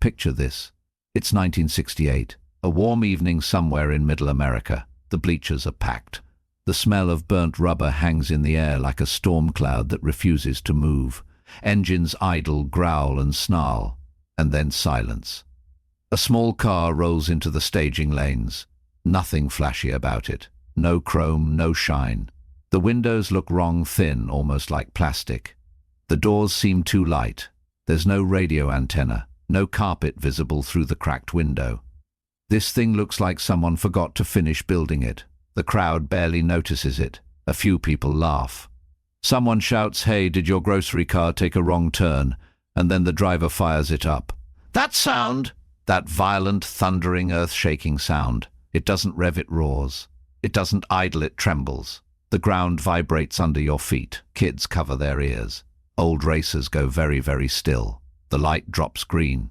Picture this. It's 1968, a warm evening somewhere in Middle America. The bleachers are packed. The smell of burnt rubber hangs in the air like a storm cloud that refuses to move. Engines idle, growl and snarl, and then silence. A small car rolls into the staging lanes. Nothing flashy about it. No chrome, no shine. The windows look wrong thin, almost like plastic. The doors seem too light. There's no radio antenna, no carpet visible through the cracked window. This thing looks like someone forgot to finish building it. The crowd barely notices it. A few people laugh. Someone shouts, "Hey, did your grocery car take a wrong turn?" And then the driver fires it up. That sound! That violent, thundering, earth-shaking sound. It doesn't rev, it roars. It doesn't idle, it trembles. The ground vibrates under your feet. Kids cover their ears. Old racers go very, very still. The light drops green.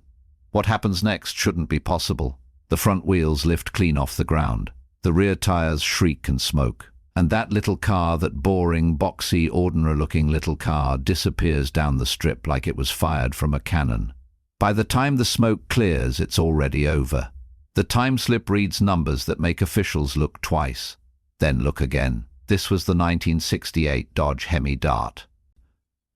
What happens next shouldn't be possible. The front wheels lift clean off the ground. The rear tires shriek and smoke. And that little car, that boring, boxy, ordinary-looking little car, disappears down the strip like it was fired from a cannon. By the time the smoke clears, it's already over. The time slip reads numbers that make officials look twice. Then look again. This was the 1968 Dodge Hemi Dart.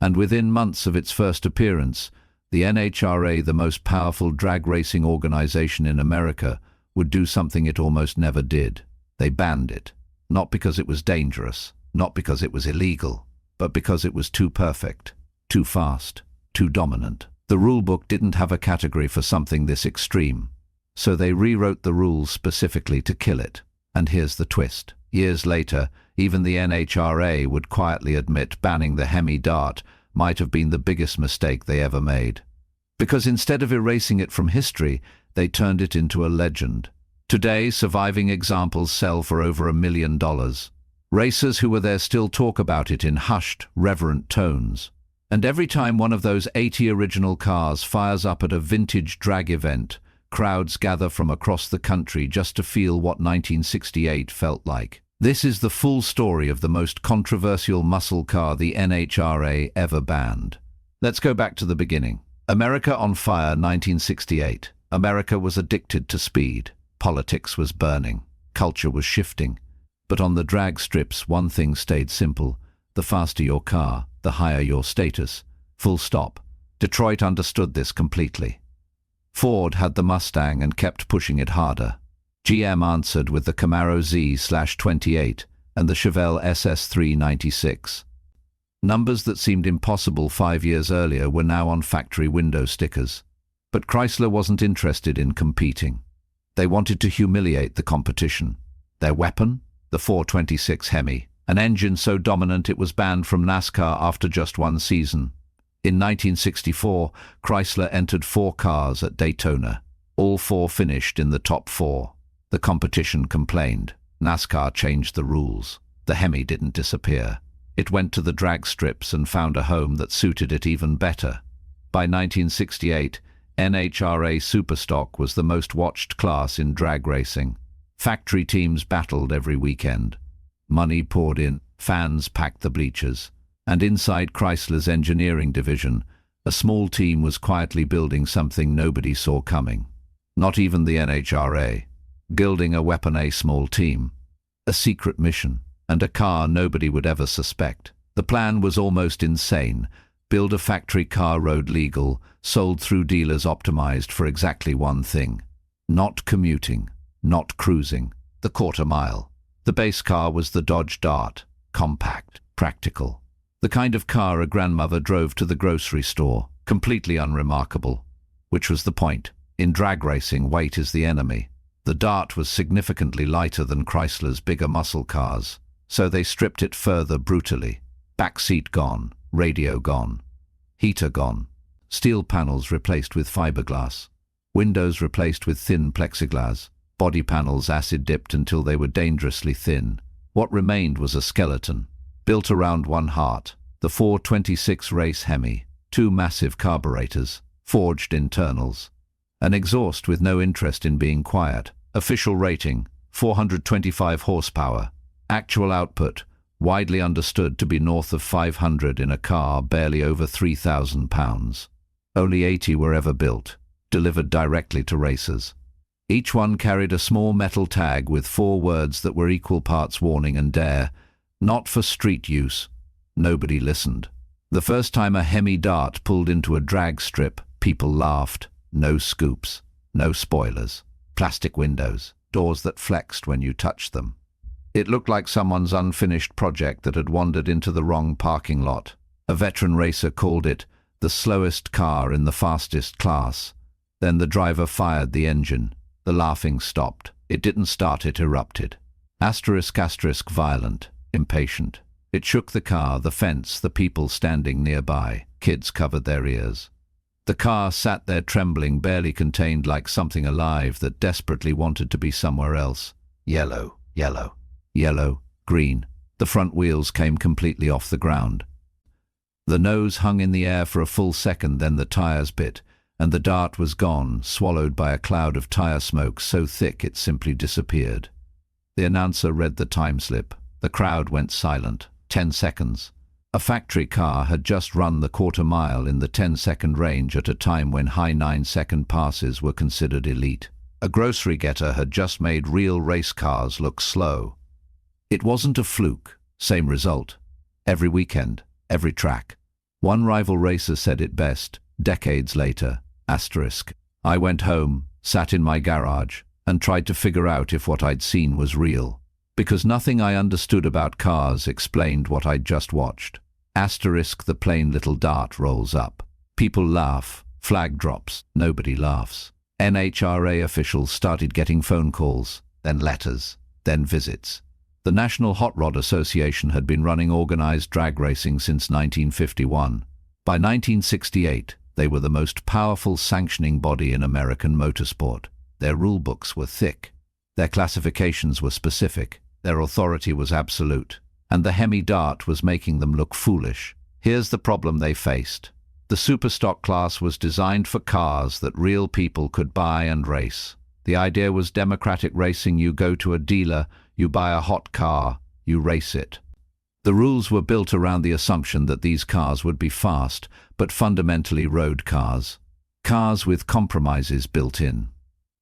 And within months of its first appearance, the NHRA, the most powerful drag racing organization in America, would do something it almost never did. They banned it. Not because it was dangerous, not because it was illegal, but because it was too perfect, too fast, too dominant. The rulebook didn't have a category for something this extreme, so they rewrote the rules specifically to kill it. And here's the twist. Years later, even the NHRA would quietly admit banning the Hemi Dart might have been the biggest mistake they ever made. Because instead of erasing it from history, they turned it into a legend. Today, surviving examples sell for over $1 million. Racers who were there still talk about it in hushed, reverent tones. And every time one of those 80 original cars fires up at a vintage drag event, crowds gather from across the country just to feel what 1968 felt like. This is the full story of the most controversial muscle car the NHRA ever banned. Let's go back to the beginning. America on fire, 1968. America was addicted to speed. Politics was burning. Culture was shifting. But on the drag strips, one thing stayed simple. The faster your car, the higher your status. Full stop. Detroit understood this completely. Ford had the Mustang and kept pushing it harder. GM answered with the Camaro Z/28 and the Chevelle SS396. Numbers that seemed impossible 5 years earlier were now on factory window stickers. But Chrysler wasn't interested in competing. They wanted to humiliate the competition. Their weapon? The 426 Hemi, an engine so dominant it was banned from NASCAR after just one season. In 1964, Chrysler entered 4 cars at Daytona. All 4 finished in the top 4. The competition complained. NASCAR changed the rules. The Hemi didn't disappear. It went to the drag strips and found a home that suited it even better. By 1968, NHRA Superstock was the most watched class in drag racing. Factory teams battled every weekend. Money poured in, fans packed the bleachers. And inside Chrysler's engineering division, a small team was quietly building something nobody saw coming. Not even the NHRA. Building a Weapon A small team. A secret mission. And a car nobody would ever suspect. The plan was almost insane. Build a factory car road legal, sold through dealers optimized for exactly one thing. Not commuting. Not cruising. The quarter mile. The base car was the Dodge Dart. Compact. Practical. The kind of car a grandmother drove to the grocery store. Completely unremarkable. Which was the point. In drag racing, weight is the enemy. The Dart was significantly lighter than Chrysler's bigger muscle cars, so they stripped it further brutally. Back seat gone, radio gone, heater gone, steel panels replaced with fiberglass, windows replaced with thin plexiglass, body panels acid-dipped until they were dangerously thin. What remained was a skeleton, built around one heart, the 426 race Hemi, 2 massive carburetors, forged internals, an exhaust with no interest in being quiet, official rating, 425 horsepower, actual output, widely understood to be north of 500 in a car barely over 3,000 pounds. Only 80 were ever built. delivered directly to racers. Each one carried a small metal tag with 4 words that were equal parts warning and dare, not for street use. Nobody listened. The first time a Hemi Dart pulled into a drag strip, people laughed. No scoops, no spoilers, plastic windows, doors that flexed when you touched them. It looked like someone's unfinished project that had wandered into the wrong parking lot. A veteran racer called it the slowest car in the fastest class. Then the driver fired the engine. The laughing stopped. It didn't start, it erupted. Asterisk, asterisk, violent, impatient. It shook the car, the fence, the people standing nearby. Kids covered their ears. The car sat there trembling, barely contained, like something alive that desperately wanted to be somewhere else. Yellow, yellow, yellow, green. The front wheels came completely off the ground. The nose hung in the air for a full second, then the tires bit, and the Dart was gone, swallowed by a cloud of tire smoke so thick it simply disappeared. The announcer read the time slip. The crowd went silent. 10 seconds. A factory car had just run the quarter-mile in the 10-second range at a time when high 9-second passes were considered elite. A grocery getter had just made real race cars look slow. It wasn't a fluke. Same result. Every weekend, every track. One rival racer said it best, decades later, asterisk, I went home, sat in my garage, and tried to figure out if what I'd seen was real. Because nothing I understood about cars explained what I'd just watched. Asterisk, the plain little Dart rolls up. People laugh, flag drops, nobody laughs. NHRA officials started getting phone calls, then letters, then visits. The National Hot Rod Association had been running organized drag racing since 1951. By 1968, they were the most powerful sanctioning body in American motorsport. Their rulebooks were thick. Their classifications were specific. Their authority was absolute. And the Hemi Dart was making them look foolish. Here's the problem they faced. The superstock class was designed for cars that real people could buy and race. The idea was democratic racing. You go to a dealer, you buy a hot car, you race it. The rules were built around the assumption that these cars would be fast, but fundamentally road cars. Cars with compromises built in.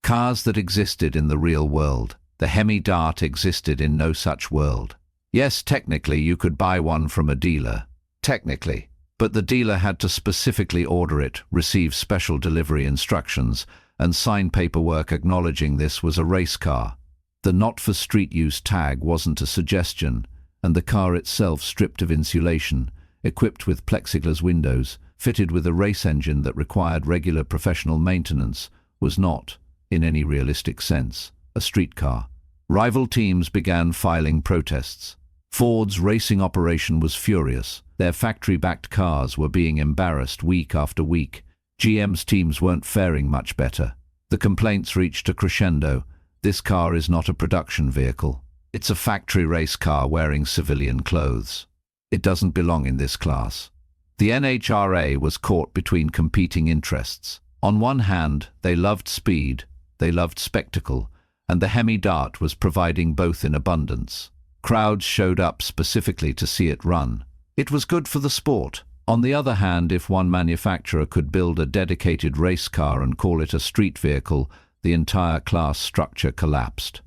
Cars that existed in the real world. The Hemi Dart existed in no such world. Yes, technically you could buy one from a dealer. Technically. But the dealer had to specifically order it, receive special delivery instructions, and sign paperwork acknowledging this was a race car. The not for street use tag wasn't a suggestion, and the car itself, stripped of insulation, equipped with plexiglass windows, fitted with a race engine that required regular professional maintenance, was not, in any realistic sense, a street car. Rival teams began filing protests. Ford's racing operation was furious. Their factory-backed cars were being embarrassed week after week. GM's teams weren't faring much better. The complaints reached a crescendo. This car is not a production vehicle. It's a factory race car wearing civilian clothes. It doesn't belong in this class. The NHRA was caught between competing interests. On one hand, they loved speed, they loved spectacle, and the Hemi Dart was providing both in abundance. Crowds showed up specifically to see it run. It was good for the sport. On the other hand, if one manufacturer could build a dedicated race car and call it a street vehicle, the entire class structure collapsed.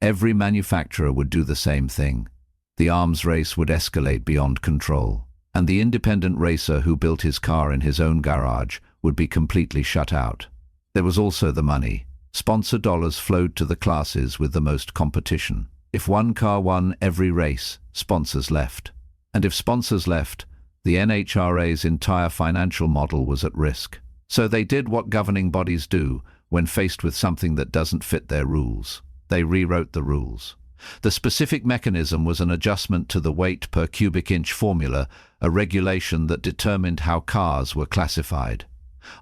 Every manufacturer would do the same thing. The arms race would escalate beyond control, and the independent racer who built his car in his own garage would be completely shut out. There was also the money. Sponsor dollars flowed to the classes with the most competition. If one car won every race, sponsors left. And if sponsors left, the NHRA's entire financial model was at risk. So they did what governing bodies do when faced with something that doesn't fit their rules. They rewrote the rules. The specific mechanism was an adjustment to the weight per cubic inch formula, a regulation that determined how cars were classified.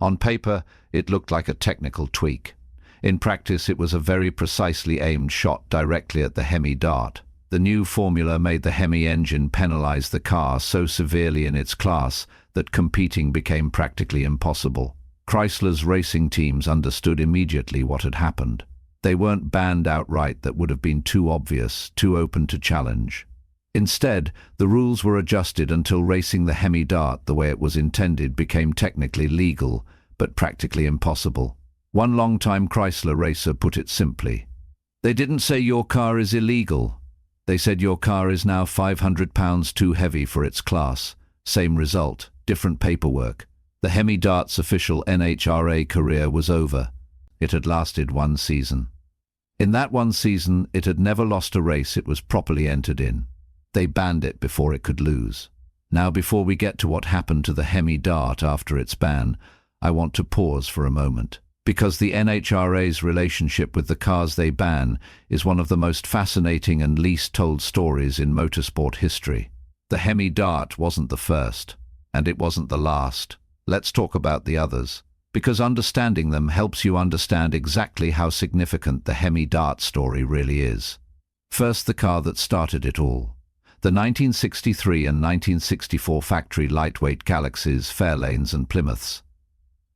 On paper, it looked like a technical tweak. In practice, it was a very precisely aimed shot directly at the Hemi Dart. The new formula made the Hemi engine penalize the car so severely in its class that competing became practically impossible. Chrysler's racing teams understood immediately what had happened. They weren't banned outright. That would have been too obvious, too open to challenge. Instead, the rules were adjusted until racing the Hemi Dart the way it was intended became technically legal, but practically impossible. One longtime Chrysler racer put it simply. They didn't say your car is illegal. They said your car is now 500 pounds too heavy for its class. Same result, different paperwork. The Hemi Dart's official NHRA career was over. It had lasted one season. In that one season, it had never lost a race it was properly entered in. They banned it before it could lose. Now, before we get to what happened to the Hemi Dart after its ban, I want to pause for a moment, because the NHRA's relationship with the cars they ban is one of the most fascinating and least told stories in motorsport history. The Hemi Dart wasn't the first, and it wasn't the last. Let's talk about the others, because understanding them helps you understand exactly how significant the Hemi Dart story really is. First, the car that started it all. The 1963 and 1964 factory lightweight Galaxies, Fairlanes and Plymouths.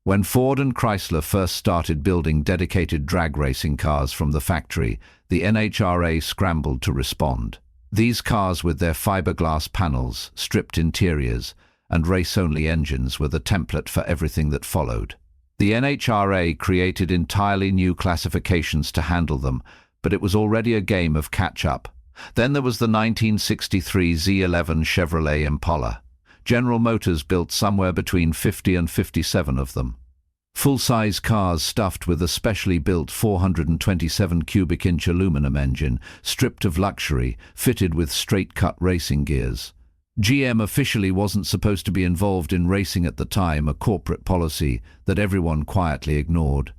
When Ford and Chrysler first started building dedicated drag racing cars from the factory, the NHRA scrambled to respond. These cars with their fiberglass panels, stripped interiors, and race-only engines were the template for everything that followed. The NHRA created entirely new classifications to handle them, but it was already a game of catch-up. Then there was the 1963 Z11 Chevrolet Impala. General Motors built somewhere between 50 and 57 of them. Full-size cars stuffed with a specially built 427 cubic inch aluminum engine, stripped of luxury, fitted with straight-cut racing gears. GM officially wasn't supposed to be involved in racing at the time, a corporate policy that everyone quietly ignored.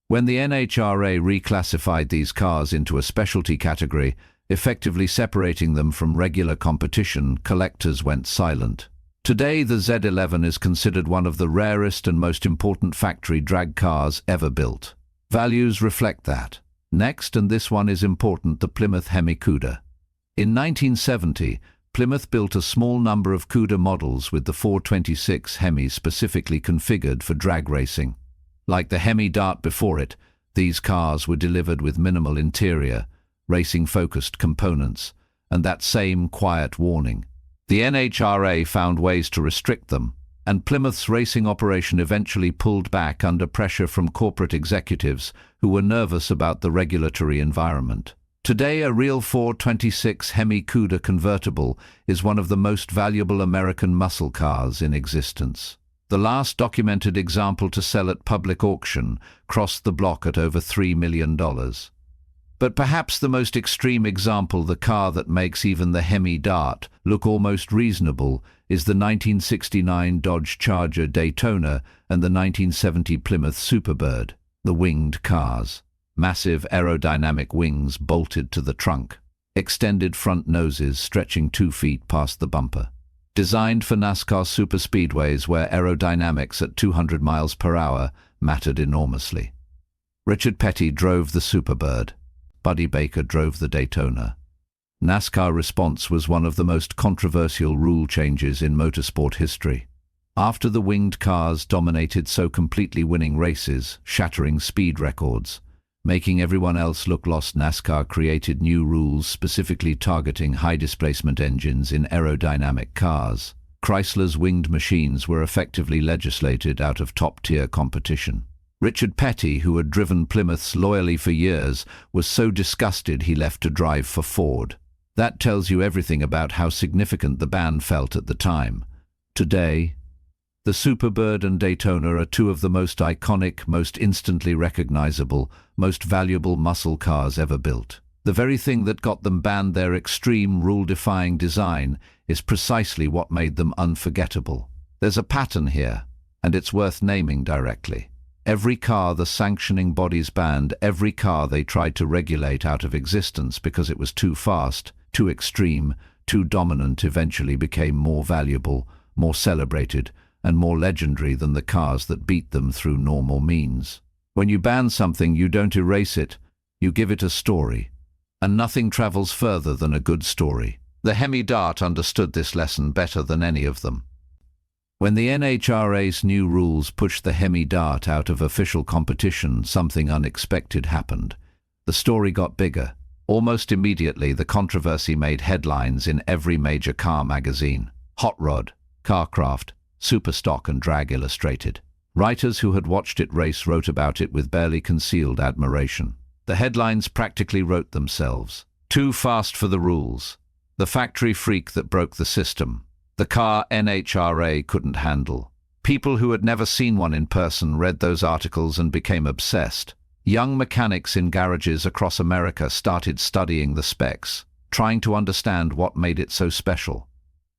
When the NHRA reclassified these cars into a specialty category, effectively separating them from regular competition, collectors went silent. Today, the Z11 is considered one of the rarest and most important factory drag cars ever built. Values reflect that. Next, and this one is important, the Plymouth Hemi Cuda. In 1970, Plymouth built a small number of Cuda models with the 426 Hemi specifically configured for drag racing. Like the Hemi Dart before it, these cars were delivered with minimal interior, racing-focused components, and that same quiet warning. The NHRA found ways to restrict them, and Plymouth's racing operation eventually pulled back under pressure from corporate executives who were nervous about the regulatory environment. Today, a real 426 Hemi Cuda convertible is one of the most valuable American muscle cars in existence. The last documented example to sell at public auction crossed the block at over $3 million. But perhaps the most extreme example, the car that makes even the Hemi Dart look almost reasonable, is the 1969 Dodge Charger Daytona and the 1970 Plymouth Superbird, the winged cars. Massive aerodynamic wings bolted to the trunk, extended front noses stretching 2 feet past the bumper. Designed for NASCAR superspeedways where aerodynamics at 200 miles per hour mattered enormously. Richard Petty drove the Superbird. Buddy Baker drove the Daytona. NASCAR response was one of the most controversial rule changes in motorsport history. After the winged cars dominated so completely, winning races, shattering speed records, making everyone else look lost, NASCAR created new rules specifically targeting high-displacement engines in aerodynamic cars. Chrysler's winged machines were effectively legislated out of top-tier competition. Richard Petty, who had driven Plymouths loyally for years, was so disgusted he left to drive for Ford. That tells you everything about how significant the ban felt at the time. Today, the Superbird and Daytona are two of the most iconic, most instantly recognizable, most valuable muscle cars ever built. The very thing that got them banned, their extreme, rule-defying design, is precisely what made them unforgettable. There's a pattern here, and it's worth naming directly. Every car the sanctioning bodies banned, every car they tried to regulate out of existence because it was too fast, too extreme, too dominant, eventually became more valuable, more celebrated, and more legendary than the cars that beat them through normal means. When you ban something, you don't erase it, you give it a story. And nothing travels further than a good story. The Hemi Dart understood this lesson better than any of them. When the NHRA's new rules pushed the Hemi Dart out of official competition, something unexpected happened. The story got bigger. Almost immediately, the controversy made headlines in every major car magazine. Hot Rod, Carcraft, Superstock and Drag Illustrated. Writers who had watched it race wrote about it with barely concealed admiration. The headlines practically wrote themselves. Too fast for the rules. The factory freak that broke the system. The car NHRA couldn't handle. People who had never seen one in person read those articles and became obsessed. Young mechanics in garages across America started studying the specs, trying to understand what made it so special.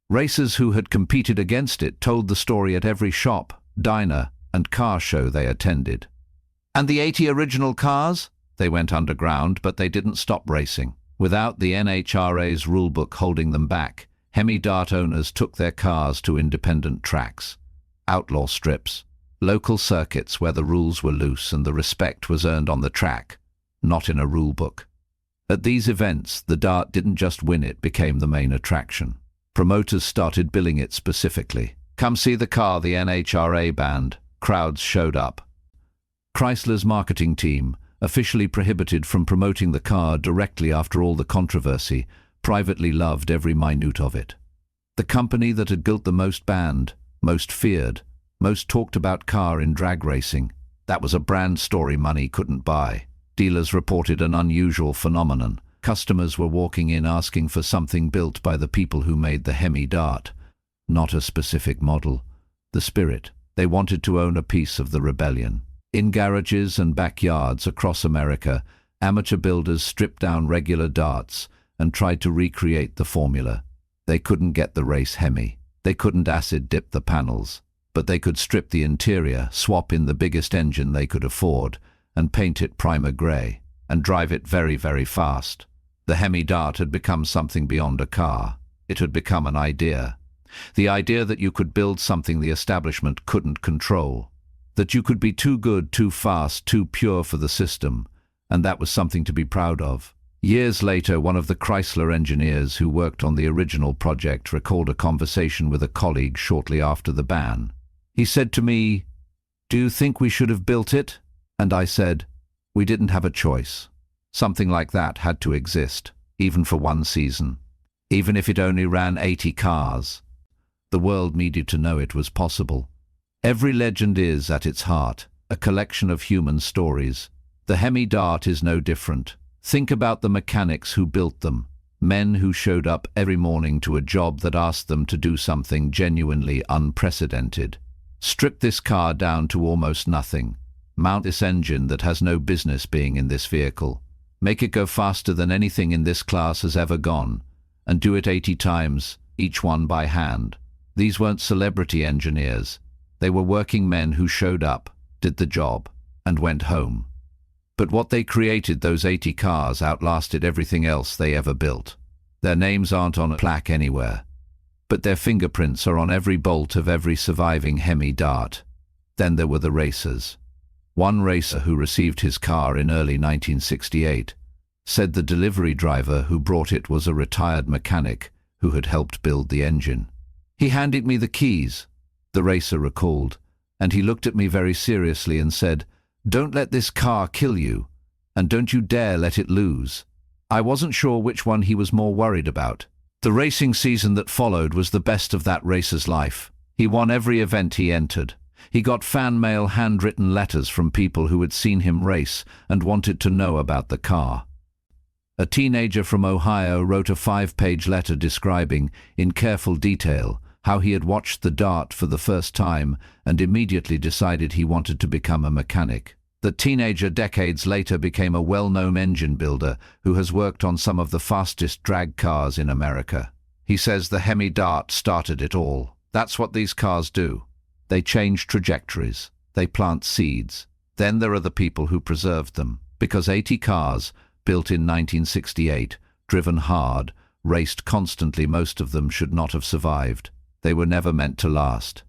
Racers who had competed against it told the story at every shop, diner, and car show they attended. And the 80 original cars? They went underground, but they didn't stop racing. Without the NHRA's rulebook holding them back, Hemi Dart owners took their cars to independent tracks, outlaw strips, local circuits where the rules were loose and the respect was earned on the track, not in a rulebook. At these events, the Dart didn't just win, it became the main attraction. Promoters started billing it specifically. Come see the car the NHRA banned. Crowds showed up. Chrysler's marketing team, officially prohibited from promoting the car directly after all the controversy, privately loved every minute of it. The company that had built the most banned, most feared, most talked about car in drag racing, that was a brand story money couldn't buy. Dealers reported an unusual phenomenon. Customers were walking in asking for something built by the people who made the Hemi Dart. Not a specific model, the spirit. They wanted to own a piece of the rebellion. In garages and backyards across America, amateur builders stripped down regular darts and tried to recreate the formula. They couldn't get the race Hemi. They couldn't acid dip the panels. But they could strip the interior, swap in the biggest engine they could afford, and paint it primer grey, and drive it very, very fast. The Hemi Dart had become something beyond a car. It had become an idea. The idea that you could build something the establishment couldn't control. That you could be too good, too fast, too pure for the system, and that was something to be proud of. Years later, one of the Chrysler engineers who worked on the original project recalled a conversation with a colleague shortly after the ban. He said to me, "Do you think we should have built it?" And I said, "We didn't have a choice. Something like that had to exist, even for one season. Even if it only ran 80 cars. The world needed to know it was possible." Every legend is, at its heart, a collection of human stories. The Hemi Dart is no different. Think about the mechanics who built them, men who showed up every morning to a job that asked them to do something genuinely unprecedented. Strip this car down to almost nothing. Mount this engine that has no business being in this vehicle. Make it go faster than anything in this class has ever gone, and do it 80 times, each one by hand. These weren't celebrity engineers. They were working men who showed up, did the job, and went home. But what they created, those 80 cars, outlasted everything else they ever built. Their names aren't on a plaque anywhere, but their fingerprints are on every bolt of every surviving Hemi Dart. Then there were the racers. One racer who received his car in early 1968 said the delivery driver who brought it was a retired mechanic who had helped build the engine. "He handed me the keys," the racer recalled, "and he looked at me very seriously and said, 'Don't let this car kill you, and don't you dare let it lose.'" I wasn't sure which one he was more worried about. The racing season that followed was the best of that racer's life. He won every event he entered. He got fan mail, handwritten letters from people who had seen him race and wanted to know about the car. A teenager from Ohio wrote a 5-page letter describing, in careful detail, how he had watched the Dart for the first time and immediately decided he wanted to become a mechanic. The teenager decades later became a well-known engine builder who has worked on some of the fastest drag cars in America. He says the Hemi Dart started it all. That's what these cars do. They change trajectories. They plant seeds. Then there are the people who preserved them, because 80 cars, built in 1968, driven hard, raced constantly, most of them should not have survived. They were never meant to last.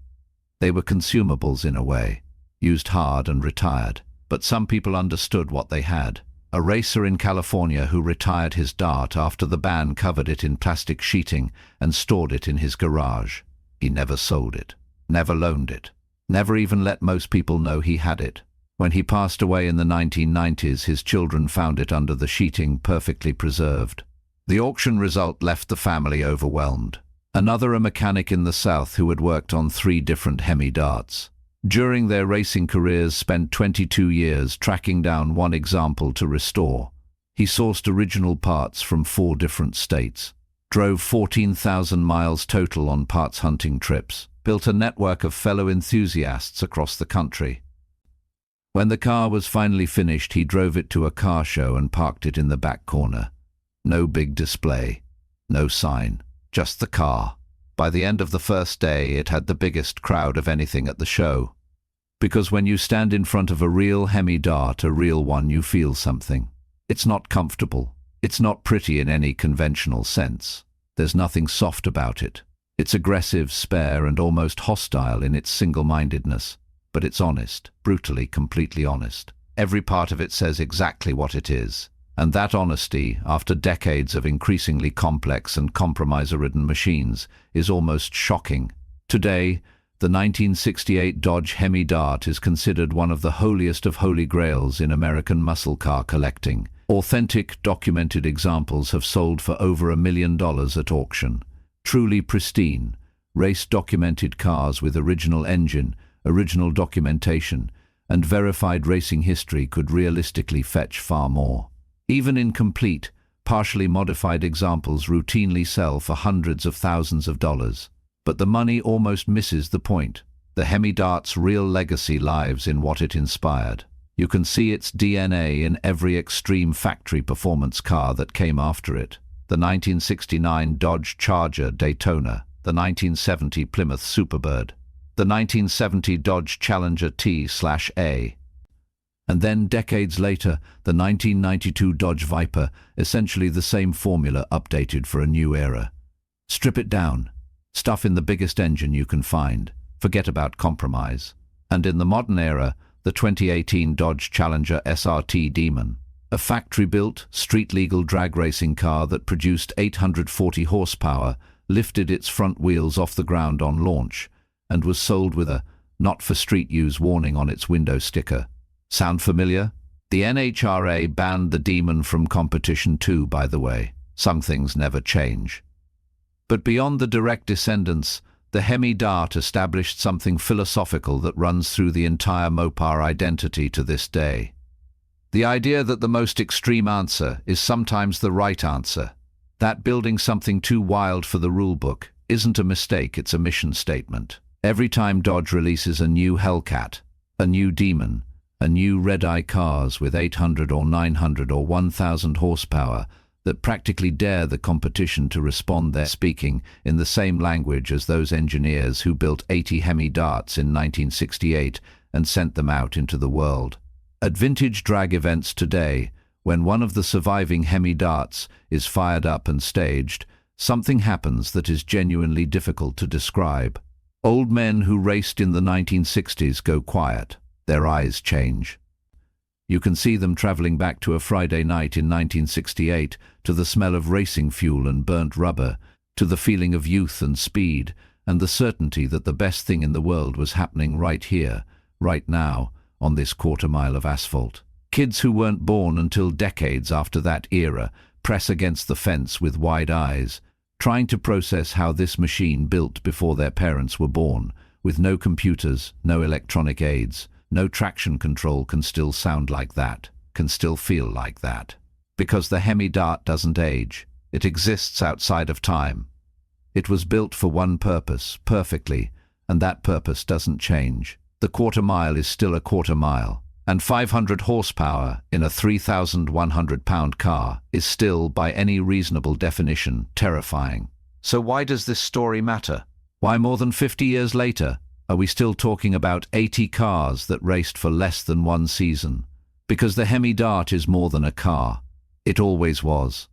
They were consumables in a way, used hard and retired. But some people understood what they had. A racer in California who retired his Dart after the ban covered it in plastic sheeting and stored it in his garage. He never sold it, never loaned it, never even let most people know he had it. When he passed away in the 1990s, his children found it under the sheeting, perfectly preserved. The auction result left the family overwhelmed. Another, a mechanic in the South who had worked on 3 different Hemi Darts. during their racing careers spent 22 years tracking down one example to restore. He sourced original parts from 4 different states, drove 14,000 miles total on parts hunting trips, built a network of fellow enthusiasts across the country. When the car was finally finished, he drove it to a car show and parked it in the back corner. No big display, no sign, just the car. By the end of the first day, it had the biggest crowd of anything at the show. Because when you stand in front of a real Hemi Dart, a real one, you feel something. It's not comfortable. It's not pretty in any conventional sense. There's nothing soft about it. It's aggressive, spare, and almost hostile in its single-mindedness. But it's honest, brutally, completely honest. Every part of it says exactly what it is. And that honesty, after decades of increasingly complex and compromise-ridden machines, is almost shocking. Today, the 1968 Dodge Hemi Dart is considered one of the holiest of holy grails in American muscle car collecting. Authentic, documented examples have sold for over $1 million at auction. Truly pristine, race-documented cars with original engine, original documentation, and verified racing history could realistically fetch far more. Even incomplete, partially modified examples routinely sell for hundreds of thousands of dollars. But the money almost misses the point. The Hemi Dart's real legacy lies in what it inspired. You can see its DNA in every extreme factory performance car that came after it. The 1969 Dodge Charger Daytona, the 1970 Plymouth Superbird, the 1970 Dodge Challenger T/A. And then, decades later, the 1992 Dodge Viper, essentially the same formula updated for a new era. Strip it down. Stuff in the biggest engine you can find. Forget about compromise. And in the modern era, the 2018 Dodge Challenger SRT Demon, a factory-built, street-legal drag racing car that produced 840 horsepower, lifted its front wheels off the ground on launch, and was sold with a "not for street use" warning on its window sticker. Sound familiar? The NHRA banned the Demon from competition too, by the way. Some things never change. But beyond the direct descendants, the Hemi Dart established something philosophical that runs through the entire Mopar identity to this day. The idea that the most extreme answer is sometimes the right answer. That building something too wild for the rulebook isn't a mistake, it's a mission statement. Every time Dodge releases a new Hellcat, a new Demon, a new red-eye cars with 800 or 900 or 1,000 horsepower that practically dare the competition to respond, they're speaking in the same language as those engineers who built 80 Hemi Darts in 1968 and sent them out into the world. At vintage drag events today, when one of the surviving Hemi Darts is fired up and staged, something happens that is genuinely difficult to describe. Old men who raced in the 1960s go quiet. Their eyes change. You can see them traveling back to a Friday night in 1968, to the smell of racing fuel and burnt rubber, to the feeling of youth and speed, and the certainty that the best thing in the world was happening right here, right now, on this quarter-mile of asphalt. Kids who weren't born until decades after that era press against the fence with wide eyes, trying to process how this machine built before their parents were born, with no computers, no electronic aids, no traction control, can still sound like that, can still feel like that. Because the Hemi Dart doesn't age. It exists outside of time. It was built for one purpose, perfectly, and that purpose doesn't change. The quarter mile is still a quarter mile, and 500 horsepower in a 3,100-pound car is still, by any reasonable definition, terrifying. So why does this story matter? Why, more than 50 years later, are we still talking about 80 cars that raced for less than one season? Because the Hemi Dart is more than a car. It always was.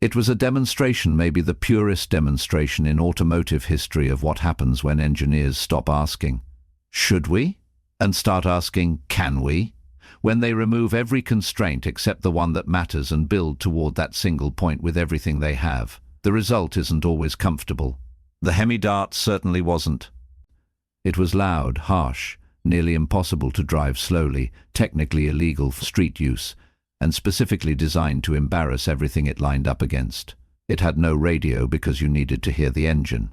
It was a demonstration, maybe the purest demonstration in automotive history, of what happens when engineers stop asking, "Should we?" and start asking, "Can we?" When they remove every constraint except the one that matters and build toward that single point with everything they have. The result isn't always comfortable. The Hemi Dart certainly wasn't. It was loud, harsh, nearly impossible to drive slowly, technically illegal for street use, and specifically designed to embarrass everything it lined up against. It had no radio because you needed to hear the engine.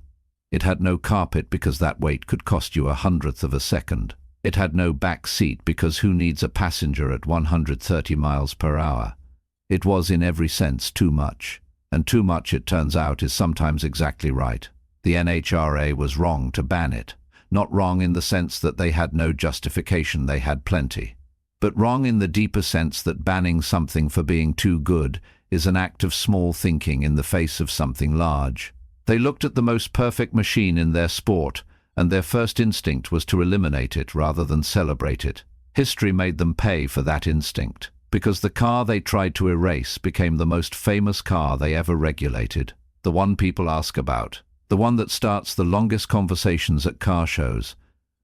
It had no carpet because that weight could cost you 1/100th of a second. It had no back seat because who needs a passenger at 130 miles per hour? It was in every sense too much. And too much, it turns out, is sometimes exactly right. The NHRA was wrong to ban it. Not wrong in the sense that they had no justification, they had plenty. But wrong in the deeper sense that banning something for being too good is an act of small thinking in the face of something large. They looked at the most perfect machine in their sport, and their first instinct was to eliminate it rather than celebrate it. History made them pay for that instinct, because the car they tried to erase became the most famous car they ever regulated, the one people ask about, the one that starts the longest conversations at car shows,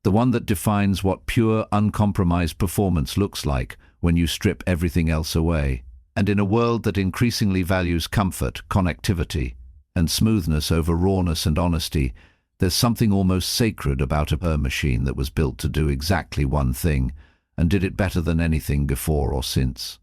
the one that defines what pure, uncompromised performance looks like when you strip everything else away. And in a world that increasingly values comfort, connectivity, and smoothness over rawness and honesty, there's something almost sacred about a machine that was built to do exactly one thing, and did it better than anything before or since.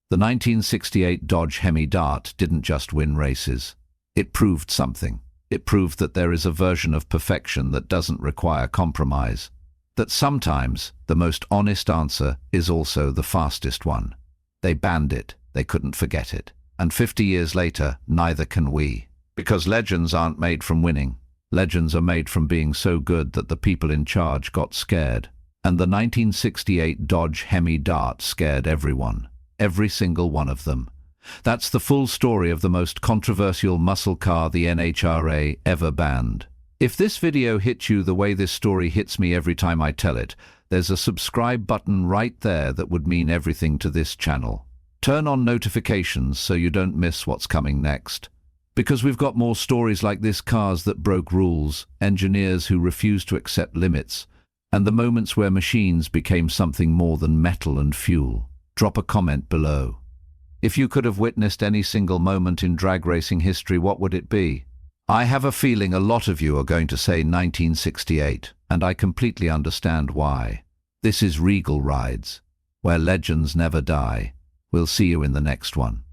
The 1968 Dodge Hemi Dart didn't just win races. It proved something. It proved that there is a version of perfection that doesn't require compromise. That sometimes the most honest answer is also the fastest one. They banned it. They couldn't forget it. And 50 years later, neither can we. Because legends aren't made from winning. Legends are made from being so good that the people in charge got scared. And the 1968 Dodge Hemi Dart scared everyone. Every single one of them. That's the full story of the most controversial muscle car the NHRA ever banned. If this video hits you the way this story hits me every time I tell it, there's a subscribe button right there that would mean everything to this channel. Turn on notifications so you don't miss what's coming next. Because we've got more stories like this: cars that broke rules, engineers who refused to accept limits, and the moments where machines became something more than metal and fuel. Drop a comment below. If you could have witnessed any single moment in drag racing history, what would it be? I have a feeling a lot of you are going to say 1968, and I completely understand why. This is Regal Rides, where legends never die. We'll see you in the next one.